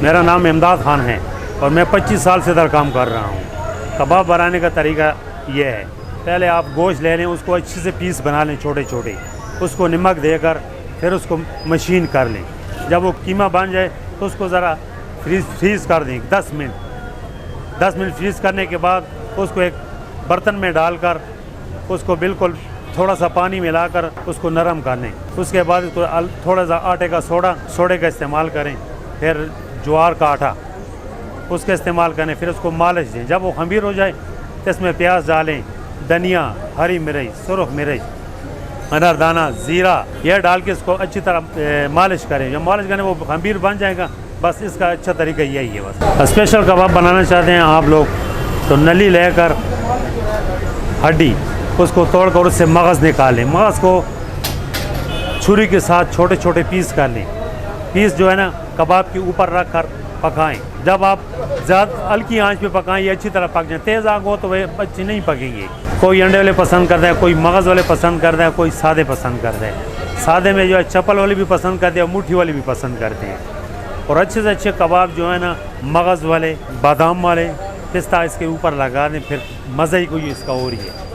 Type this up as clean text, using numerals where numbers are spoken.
मेरा नाम इमदाद खान है और मैं 25 साल से इधर काम कर रहा हूँ। कबाब बनाने का तरीका ये है, पहले आप गोश्त ले लें, उसको अच्छे से पीस बना लें छोटे छोटे, उसको नमक देकर फिर उसको मशीन कर लें। जब वो कीमा बन जाए तो उसको ज़रा फ्रीज़ कर दें 10 मिनट फ्रीज़ करने के बाद उसको एक बर्तन में डालकर उसको बिल्कुल थोड़ा सा पानी मिलाकर उसको नरम कर लें। उसके बाद उसको थोड़ा सा आटे का सोडे का इस्तेमाल करें, फिर ज्वार का आटा उसका इस्तेमाल करें, फिर उसको मालिश दें। जब वो खमीर हो जाए तो इसमें प्याज डालें, धनिया, हरी मिर्च, सुरख मिर्च, अनारदाना, ज़ीरा, यह डाल के इसको अच्छी तरह मालिश करें। जब मालिश करें वो खमीर बन जाएगा। बस इसका अच्छा तरीका यही है। बस स्पेशल कबाब बनाना चाहते हैं आप लोग तो नली लेकर हड्डी उसको तोड़कर उससे मगज़ निकालें। मगज़ को छुरी के साथ छोटे छोटे पीस कर लें। पीस जो है ना कबाब के ऊपर रख कर पकाएँ। जब आप ज़्यादा हल्की आंच पे पकाएं ये अच्छी तरह पक जाए। तेज़ आग हो तो वे अच्छी नहीं पकेंगे। कोई अंडे वाले पसंद करते हैं, कोई मगज़ वाले पसंद करते हैं, कोई सादे पसंद करते हैं। सादे में जो है चप्पल वाले भी पसंद करते हैं, मुट्ठी वाले भी पसंद करते हैं। और अच्छे से अच्छे कबाब जो है ना मगज़ वाले, बादाम वाले, पिस्ता इसके ऊपर लगा दें, फिर मज़ा ही कोई इसका और ही है।